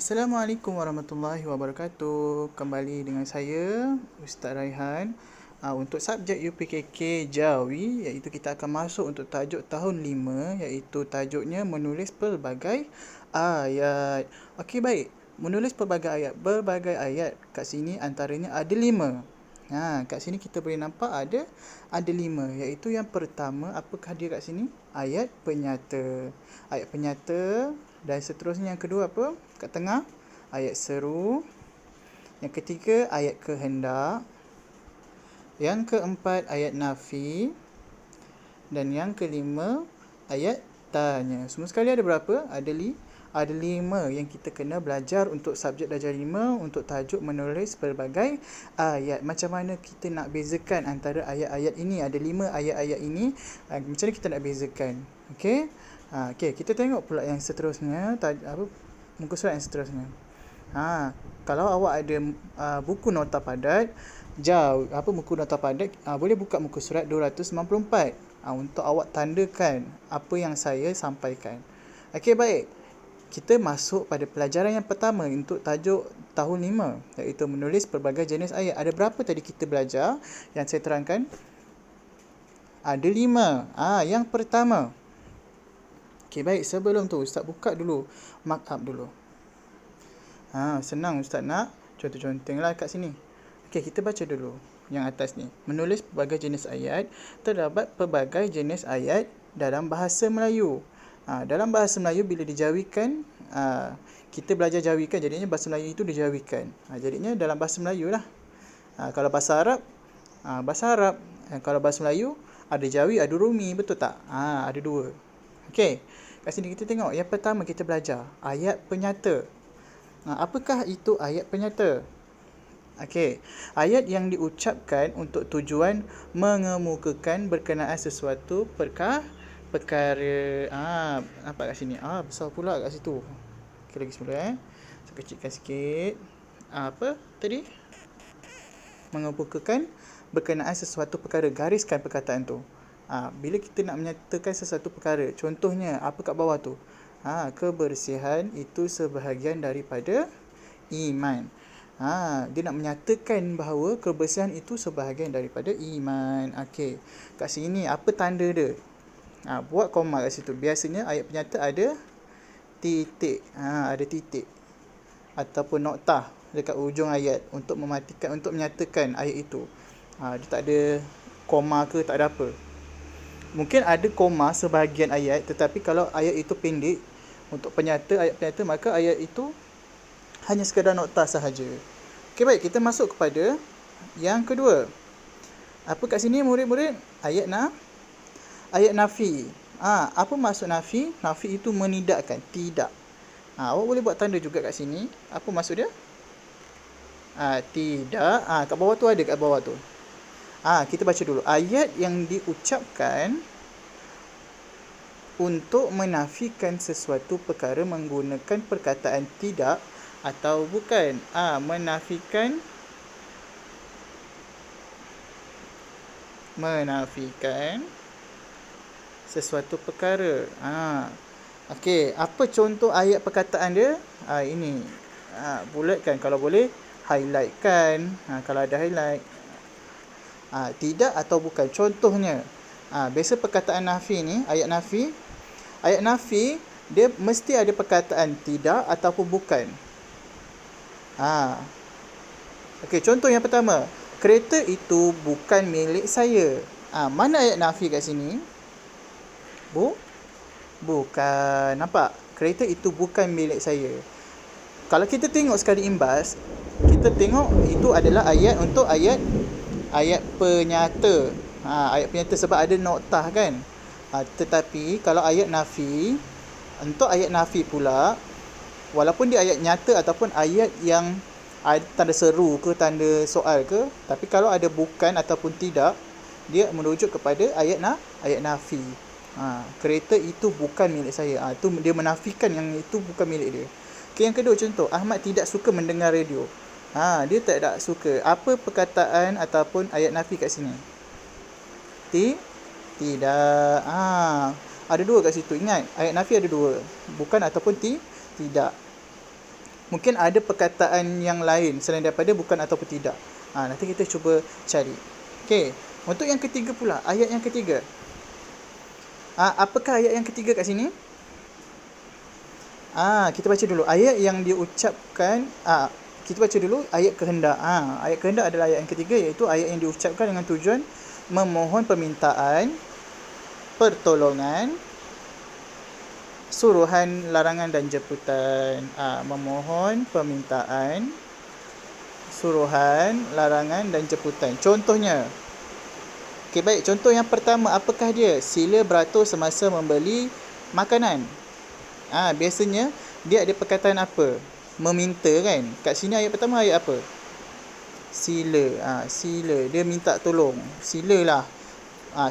Assalamualaikum warahmatullahi wabarakatuh. Kembali dengan saya Ustaz Raihan. Untuk subjek UPKK Jawi, iaitu kita akan masuk untuk tajuk tahun 5, iaitu tajuknya menulis pelbagai ayat. Okey, baik. Menulis berbagai ayat kat sini antaranya ada 5. Kat sini kita boleh nampak ada 5, iaitu yang pertama, apakah dia kat sini? Ayat penyata. Ayat penyata. Dan seterusnya yang kedua apa? Kat tengah, ayat seru. Yang ketiga, ayat kehendak. Yang keempat, ayat nafi. Dan yang kelima, ayat tanya. Semua sekali ada berapa? Ada 5 yang kita kena belajar untuk subjek darjah 5 untuk tajuk menulis pelbagai ayat. Macam mana kita nak bezakan antara ayat-ayat ini? Ada 5 ayat-ayat ini. Macam mana kita nak bezakan? Okey. Okey, kita tengok pula yang seterusnya, muka surat yang seterusnya. Kalau awak ada buku nota padat, buku nota padat, boleh buka muka surat 294 untuk awak tandakan apa yang saya sampaikan. Okey, baik. Kita masuk pada pelajaran yang pertama untuk tajuk tahun 5, iaitu menulis pelbagai jenis ayat. Ada berapa tadi kita belajar yang saya terangkan? Ada 5. Yang pertama. Okey, baik. Sebelum tu Ustaz buka dulu markup dulu. Senang Ustaz nak conteng-contenglah kat sini. Okey, kita baca dulu yang atas ni. Menulis pelbagai jenis ayat. Terdapat pelbagai jenis ayat dalam bahasa Melayu. Dalam bahasa Melayu bila dijawikan, kita belajar jawikan, jadinya bahasa Melayu itu dijawikan. Jadinya dalam bahasa Melayu lah. Kalau bahasa Arab, kalau bahasa Melayu ada jawi, ada rumi, betul tak? Ada 2. Okey, kat sini kita tengok. Yang pertama kita belajar ayat penyata. Apakah itu ayat penyata? Okey, ayat yang diucapkan untuk tujuan mengemukakan berkenaan sesuatu perkara. Nampak kat sini. Besar pula kat situ. Okey, lagi semula Saya kecilkan sikit. Apa tadi? Mengemukakan berkenaan sesuatu perkara. Gariskan perkataan tu. Bila kita nak menyatakan sesuatu perkara, contohnya apa kat bawah tu? Kebersihan itu sebahagian daripada iman. Dia nak menyatakan bahawa kebersihan itu sebahagian daripada iman. Okey, kat sini apa tanda dia? Buat koma kat situ. Biasanya ayat penyata ada titik. Ada titik ataupun noktah dekat ujung ayat untuk mematikan, untuk menyatakan ayat itu. Dia tak ada koma ke, tak ada apa. Mungkin ada koma sebahagian ayat, tetapi kalau ayat itu pendek untuk ayat penyata, maka ayat itu hanya sekadar noktah sahaja. Okey, baik, kita masuk kepada yang kedua. Apa kat sini murid-murid? Ayat nafi. Apa maksud nafi? Nafi itu menidakkan, tidak. Awak boleh buat tanda juga kat sini. Apa maksud dia? Tidak. Kat bawah tu ada, kat bawah tu. Kita baca dulu. Ayat yang diucapkan untuk menafikan sesuatu perkara menggunakan perkataan tidak atau bukan. Menafikan sesuatu perkara. Okey, apa contoh ayat perkataan dia? Ini. Bulatkan, kalau boleh highlightkan. Kalau ada highlight. Tidak atau bukan. Contohnya, biasa perkataan nafi ni, ayat nafi dia mesti ada perkataan tidak ataupun bukan. Okey, contoh yang pertama, kereta itu bukan milik saya. Mana ayat nafi kat sini? Bukan. Nampak? Kereta itu bukan milik saya. Kalau kita tengok sekali imbas, kita tengok itu adalah ayat untuk ayat penyata. Ayat penyata sebab ada noktah kan. Tetapi kalau ayat nafi, untuk ayat nafi pula, walaupun dia ayat nyata ataupun ayat yang ada tanda seru ke, tanda soal ke, tapi kalau ada bukan ataupun tidak, dia merujuk kepada ayat nafi. Kereta itu bukan milik saya. Itu dia menafikan yang itu bukan milik dia. Okay, yang kedua contoh, Ahmad tidak suka mendengar radio. Dia tak suka. Apa perkataan ataupun ayat nafi kat sini? Tidak. Ada 2 kat situ. Ingat, ayat nafi ada 2. Bukan ataupun tidak. Mungkin ada perkataan yang lain selain daripada bukan ataupun tidak. Nanti kita cuba cari. Okey, untuk yang ketiga pula, ayat yang ketiga. Apakah ayat yang ketiga kat sini? Kita baca dulu ayat yang diucapkan. Kita baca dulu ayat kehendak. Ayat kehendak adalah ayat yang ketiga, iaitu ayat yang diucapkan dengan tujuan memohon permintaan, pertolongan, suruhan, larangan dan jemputan. Memohon permintaan, suruhan, larangan dan jemputan. Contohnya, baik, contoh yang pertama, apakah dia? Sila beratur semasa membeli makanan. Biasanya dia ada perkataan apa? Meminta kan? Kat sini ayat pertama ayat apa? Sila. Sila, dia minta tolong. Silalah.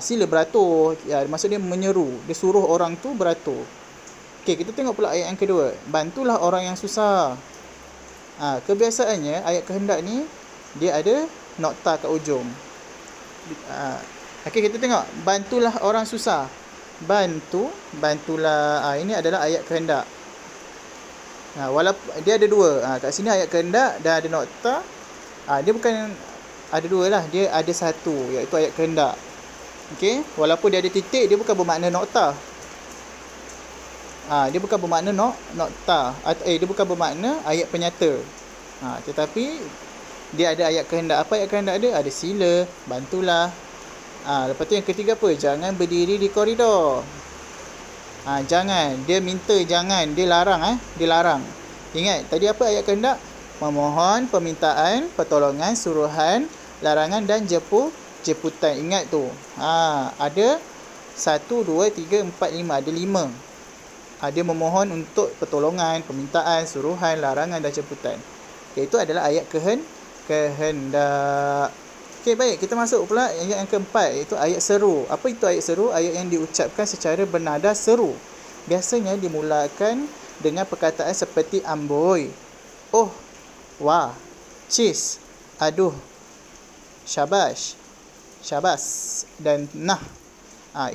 Sila beratur. Maksud dia menyeru. Dia suruh orang tu beratur. Okey, kita tengok pula ayat yang kedua. Bantulah orang yang susah. Kebiasaannya ayat kehendak ni dia ada nokta kat ujung. Okey, kita tengok. Bantulah orang susah. Bantulah. Ini adalah ayat kehendak. Walaupun dia ada dua. Kat sini ayat kehendak dan ada nokta. Dia bukan ada dua lah. Dia ada satu, iaitu ayat kehendak. Okey, walaupun dia ada titik, dia bukan bermakna nokta. Dia bukan bermakna nokta. Dia bukan bermakna ayat penyata. Tetapi dia ada ayat kehendak. Apa ayat kehendak dia? Ada sila, bantulah. Lepas tu yang ketiga apa? Jangan berdiri di koridor. Jangan. Dia minta jangan. Dia larang. Dia larang. Ingat, tadi apa ayat kehendak? Memohon permintaan, pertolongan, suruhan, larangan dan jemputan. Ingat tu. Ada 1, 2, 3, 4, 5. Ada 5. Dia memohon untuk pertolongan, permintaan, suruhan, larangan dan jemputan. Itu adalah ayat kehendak. Okey, baik, kita masuk pula ayat yang keempat, iaitu ayat seru. Apa itu ayat seru? Ayat yang diucapkan secara bernada seru. Biasanya dimulakan dengan perkataan seperti amboi, oh, wah, cis, aduh, syabas dan nah.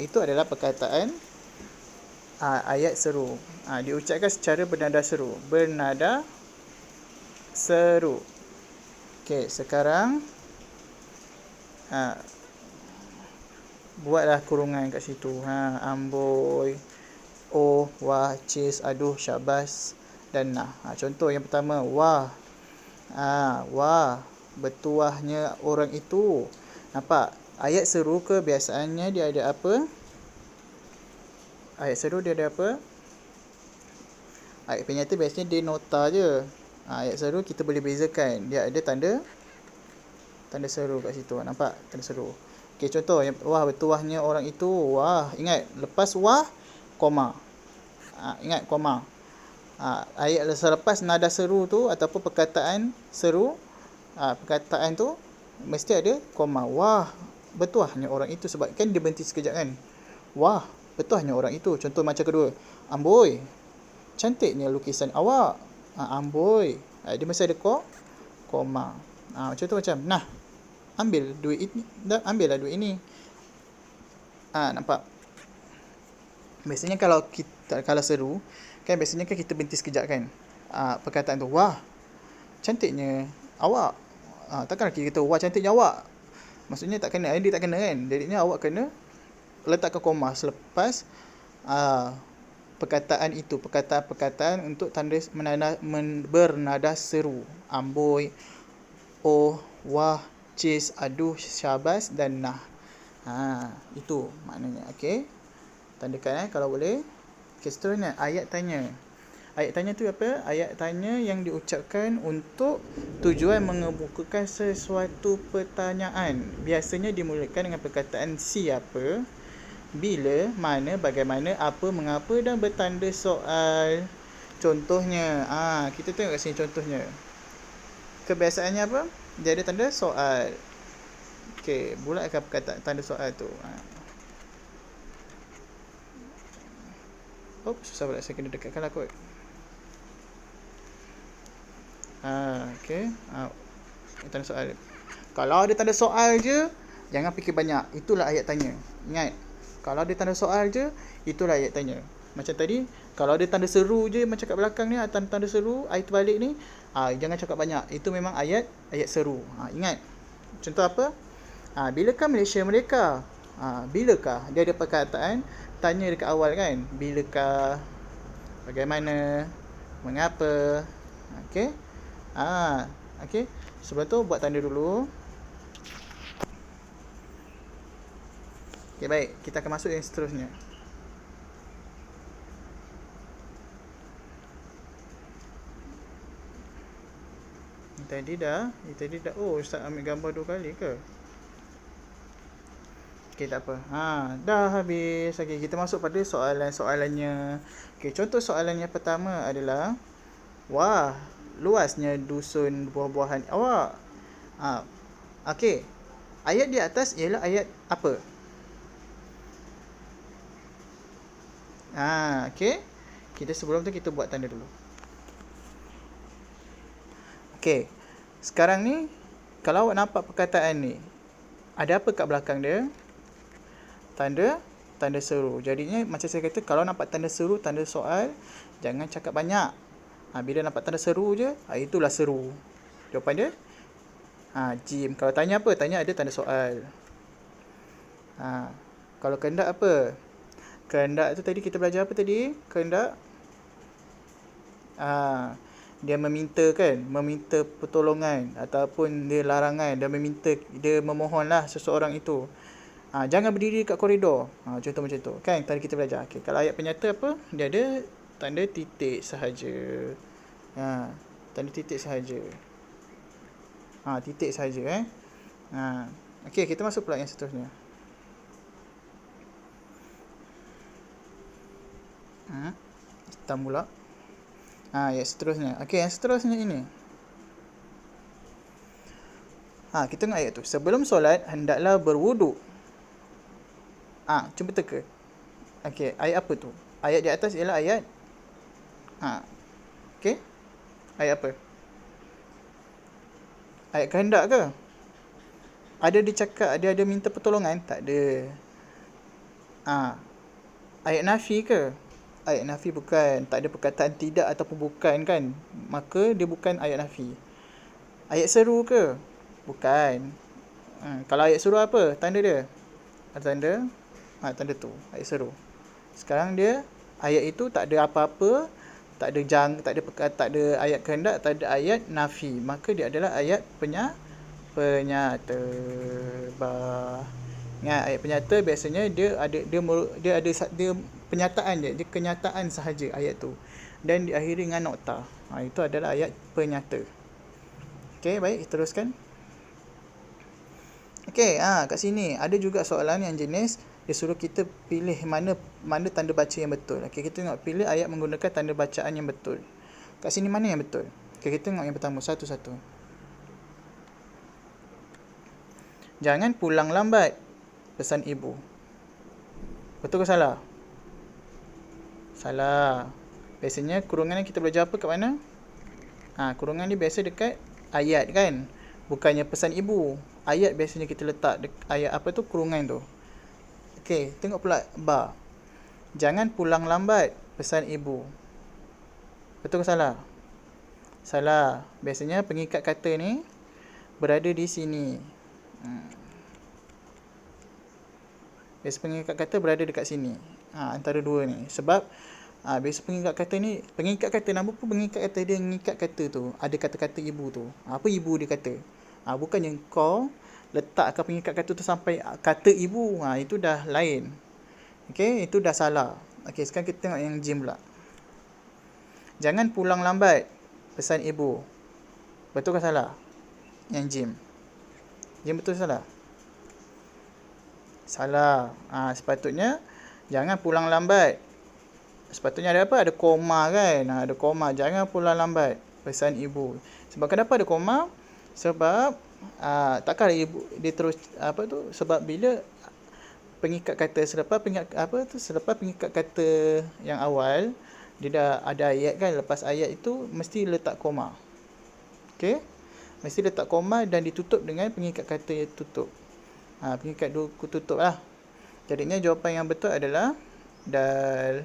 Itu adalah perkataan ayat seru. Diucapkan secara bernada seru. Bernada seru. Okey, sekarang buatlah kurungan kat situ. Amboi, oh, wah, cis, aduh, syabas dan nah. Contoh yang pertama, wah. Wah, bertuahnya orang itu. Nampak? Ayat seru kebiasaannya dia ada apa? Ayat seru dia ada apa? Ayat penyata biasanya dia nota je. Ayat seru kita boleh bezakan. Dia ada tanda seru kat situ. Nampak? Tanda seru. Okey, contoh yang wah, bertuahnya orang itu. Wah, ingat lepas wah, koma. Ingat koma. Ayat selepas nada seru tu ataupun perkataan seru, perkataan tu mesti ada koma. Wah, bertuahnya orang itu. Sebab kan dia berhenti sekejap kan. Wah, bertuahnya orang itu. Contoh macam kedua, amboi, cantiknya lukisan awak. Amboi, dia mesti ada koma. Contoh macam, nah, ambillah duit ini. Nampak? Biasanya kalau seru kan, biasanya kan kita berhenti sekejap kan. Perkataan tu, wah, cantiknya awak. Takkan kita wah, cantiknya awak. Maksudnya tak kena, dia tak kena kan. Jadinya awak kena letakkan koma selepas perkataan itu, perkataan untuk tanda bernada seru. Amboi, oh, wah, cis, aduh, syabas dan nah. Itu maknanya. Okey, tandakan kalau boleh. Okey, seterusnya ayat tanya. Ayat tanya tu apa? Ayat tanya yang diucapkan untuk tujuan mengemukakan sesuatu pertanyaan. Biasanya dimulakan dengan perkataan siapa, bila, mana, bagaimana, apa, mengapa dan bertanda soal. Contohnya, kita tengok kat sini contohnya. Kebiasaannya apa? Dia ada tanda soal. Okey, bulatkan perkataan tanda soal tu. Susah pula, saya kena dekatkan lah kot. Okey. Tanda soal. Kalau ada tanda soal je, jangan fikir banyak. Itulah ayat tanya. Ingat, kalau ada tanda soal je, itulah ayat tanya. Macam tadi, kalau ada tanda seru je macam kat belakang ni, tanda seru, ayat terbalik ni, jangan cakap banyak. Itu memang ayat seru. Ingat. Contoh apa? Bilakah Malaysia merdeka? Bilakah? Dia ada perkataan tanya dekat awal kan. Bilakah? Bagaimana? Mengapa? Okey. Okey. Sebelum tu buat tanda dulu. Okey, baik. Kita akan masuk yang seterusnya. Tadi dah. Oh, Ustaz ambil gambar 2 kali ke? Okey, tak apa. Dah habis. Okey, kita masuk pada soalan-soalannya. Okey, contoh soalannya pertama adalah, wah, luasnya dusun buah-buahan awak. Okey. Ayat di atas ialah ayat apa? Okey. Sebelum tu kita buat tanda dulu. Okey. Sekarang ni, kalau awak nampak perkataan ni, ada apa kat belakang dia? Tanda seru. Jadinya macam saya kata, kalau nampak tanda seru, tanda soal, jangan cakap banyak. Bila nampak tanda seru je, itulah seru. Jawapan dia jim. Kalau tanya apa? Tanya ada tanda soal. Kalau kehendak apa? Kehendak tu tadi kita belajar apa tadi? Kehendak dia meminta kan, meminta pertolongan ataupun dia larangan, dia memohonlah seseorang itu. Jangan berdiri kat koridor. Contoh macam tu kan, tadi kita belajar. Okay, kalau ayat penyata apa? Dia ada tanda titik sahaja. Tanda titik sahaja. Titik sahaja Okey, kita masuk pula yang seterusnya. Hitam pula. Yang seterusnya. Okey, yang seterusnya ini. Kita tengok ayat tu. Sebelum solat, hendaklah berwuduk. Cuba teka. Okey, ayat apa tu? Ayat di atas ialah ayat okey. Ayat apa? Ayat kehendak ke? Ada dicakap, ada minta pertolongan? Tak ada. Ayat nafi ke? Ayat nafi bukan. Tak ada perkataan tidak ataupun bukan kan? Maka dia bukan ayat nafi. Ayat seru ke? Bukan. Kalau ayat seru apa? Tanda dia? Tanda tu. Ayat seru. Sekarang dia, ayat itu tak ada apa-apa. Tak ada ayat kehendak, tak ada ayat nafi. Maka dia adalah ayat penyata. Ingat, ayat penyata biasanya dia ada penyataan dia kenyataan sahaja ayat tu, dan diakhiri dengan nokta. Itu adalah ayat penyata. Okey, baik, teruskan. Okey, kat sini ada juga soalan yang jenis dia suruh kita pilih mana tanda baca yang betul. Okey, kita tengok pilih ayat menggunakan tanda bacaan yang betul. Kat sini mana yang betul? Okey, kita tengok yang pertama satu-satu. Jangan pulang lambat, pesan ibu. Betul ke salah? Salah. Biasanya kurungan yang kita belajar apa kat mana? Kurungan ni biasa dekat ayat kan? Bukannya pesan ibu. Ayat biasanya kita letak ayat apa tu, kurungan tu. Okey, tengok pula ba. Jangan pulang lambat, pesan ibu. Betul ke salah? Salah. Biasanya pengikat kata ni berada di sini. Biasa pengikat kata berada dekat sini. Antara dua ni. Sebab biasa pengikat kata nama pun pengikat kata dia mengikat kata tu. Ada kata-kata ibu tu. Apa ibu dia kata? Bukannya kau letakkan pengikat kata tu sampai kata ibu. Itu dah lain. Okey, itu dah salah. Okey, sekarang kita tengok yang jim pula. Jangan pulang lambat, pesan ibu. Betul ke salah? Yang jim. Jim betul ke salah? Salah. Sepatutnya jangan pulang lambat. Sepatutnya ada apa? Ada koma kan? Ada koma. Jangan pulang lambat, pesan ibu. Sebab kenapa ada koma? Sebab takkan ibu dia terus sebab bila pengikat kata selepas pengikat kata yang awal dia dah ada ayat kan, lepas ayat itu mesti letak koma. Okey? Mesti letak koma dan ditutup dengan pengikat kata yang tutup. Pengikat tutup lah. Jadinya jawapan yang betul adalah dal.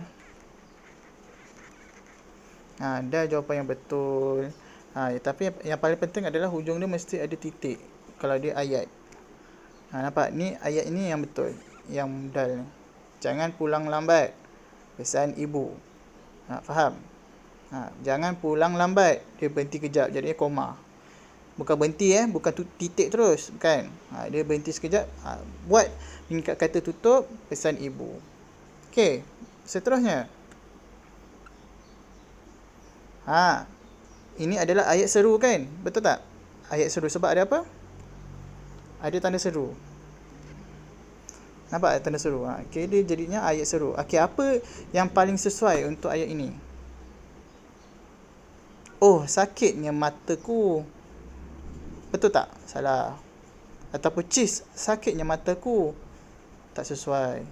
Dah jawapan yang betul. Tapi yang paling penting adalah hujung dia mesti ada titik kalau dia ayat. Nampak? Ni ayat ini yang betul, yang dal ni. Jangan pulang lambat, pesan ibu. Faham? Jangan pulang lambat. Dia berhenti kejap, jadinya koma. Bukan berhenti bukan titik terus, bukan. Dia berhenti sekejap. Buat tingkat kata tutup, pesan ibu. Okey, seterusnya. Ini adalah ayat seru kan? Betul tak? Ayat seru sebab ada apa? Ada tanda seru. Nampak tanda seru? Okey, dia jadinya ayat seru. Okey, apa yang paling sesuai untuk ayat ini? Oh, sakitnya mataku. Betul tak? Salah. Ataupun cis, sakitnya mataku. Tak sesuai.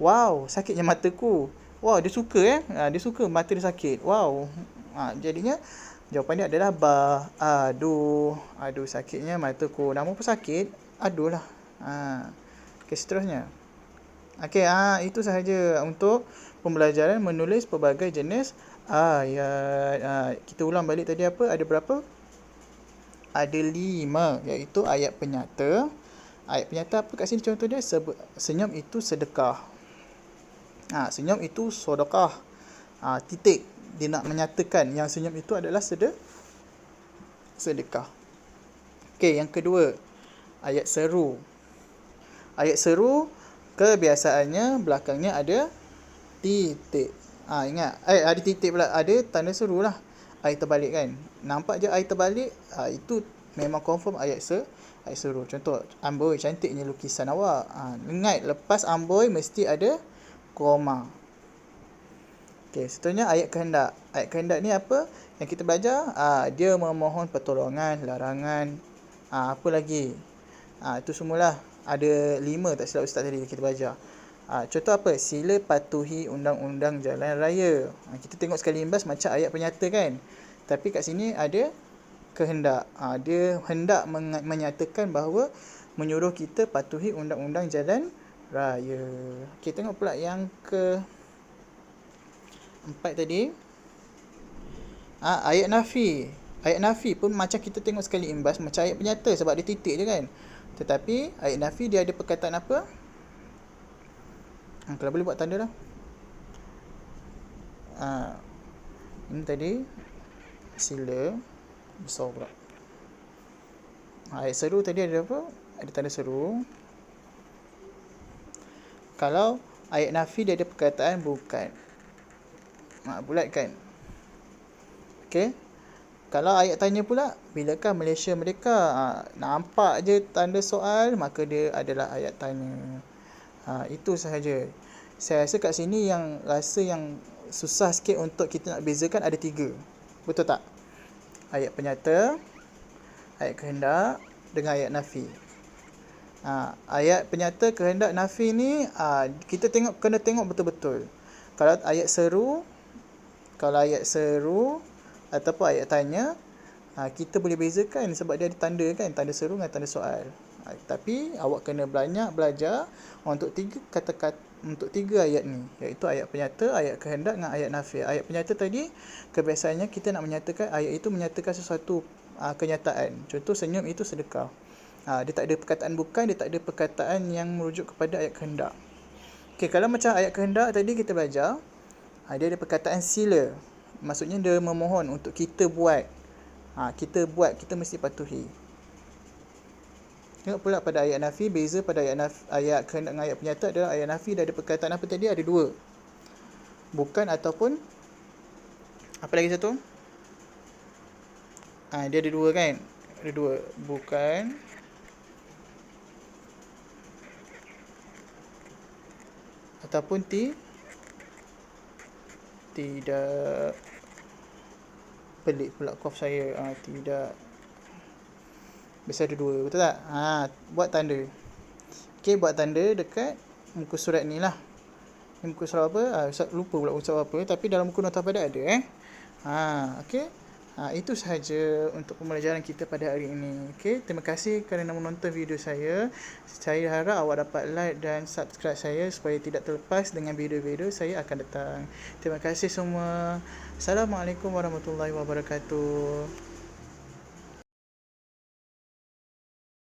Wow, sakitnya mataku. Wow, dia suka dia suka mata dia sakit. Wow. Jadinya jawapan dia adalah aduh. Aduh, sakitnya mataku. Nama pun sakit. Aduh lah. Okey, seterusnya. Okey, itu sahaja untuk pembelajaran menulis pelbagai jenis ayat. Kita ulang balik tadi apa? Ada berapa? Ada 5, iaitu ayat penyata. Ayat penyata apa kat sini contoh dia? Senyum itu sedekah. Senyum itu sedekah. Titik. Dia nak menyatakan yang senyum itu adalah sedekah. Okey, yang kedua, ayat seru. Ayat seru kebiasaannya belakangnya ada titik. Ingat, ada titik pula, ada tanda seru lah. Air terbalik kan. Nampak je air terbalik, itu memang confirm ayat seru. Contoh, amboi cantiknya lukisan awak. Ingat, lepas amboi mesti ada koma. Okey, seterusnya ayat kehendak. Ayat kehendak ni apa yang kita belajar? Dia memohon pertolongan, larangan. Apa lagi? Itu semualah. Ada 5 tak silap ustaz tadi kita belajar. Contoh apa? Sila patuhi undang-undang jalan raya. Kita tengok sekali imbas macam ayat penyata kan. Tapi kat sini ada kehendak. Dia hendak menyatakan bahawa menyuruh kita patuhi undang-undang jalan raya. Okey, tengok pula yang ke-4 tadi. Ayat nafi. Ayat nafi pun macam kita tengok sekali imbas macam ayat penyata sebab dia titik je kan. Tetapi ayat nafi dia ada perkataan apa? Kalau boleh buat tanda lah. Ini tadi sila besar pula. Ayat seru tadi ada apa? Ada tanda seru. Kalau ayat nafi dia ada perkataan bukan. Bulat kan? Okey. Kalau ayat tanya pula, bilakah Malaysia merdeka? Nampak je tanda soal, maka dia adalah ayat tanya. Itu sahaja. Saya rasa kat sini yang susah sikit untuk kita nak bezakan ada 3. Betul tak? Ayat penyata, ayat kehendak dengan ayat nafi. Ayat penyata, kehendak, nafi ni kita kena tengok betul-betul. Kalau ayat seru ataupun ayat tanya, kita boleh bezakan sebab dia ada tanda kan, tanda seru dengan tanda soal. Tapi awak kena banyak belajar untuk 3 kata-kata, untuk 3 ayat ni, iaitu ayat penyata, ayat kehendak dengan ayat nafi. Ayat penyata tadi kebiasaannya kita nak menyatakan ayat itu menyatakan sesuatu kenyataan. Contoh, senyum itu sedekah. Dia tak ada perkataan bukan, dia tak ada perkataan yang merujuk kepada ayat kehendak. Okey, kalau macam ayat kehendak tadi kita belajar, dia ada perkataan sila. Maksudnya dia memohon untuk kita buat. Kita mesti patuhi. Tengok pula pada ayat nafi, beza pada ayat kehendak dengan ayat penyata adalah ayat nafi dia ada perkataan apa tadi? Ada 2. Bukan ataupun apa lagi satu? Dia ada 2 kan? Ada 2. Bukan ataupun tidak. Pelik pula kof saya. Tidak. Biasa ada 2, betul tak? Buat tanda. Okey, buat tanda dekat muka surat ni lah. Ni muka surat apa? Ustaz lupa pula muka surat apa, tapi dalam muka nota pada ada okey. Itu sahaja untuk pembelajaran kita pada hari ini. Okey, terima kasih kerana menonton video saya. Saya harap awak dapat like dan subscribe saya supaya tidak terlepas dengan video-video saya akan datang. Terima kasih semua. Assalamualaikum warahmatullahi wabarakatuh.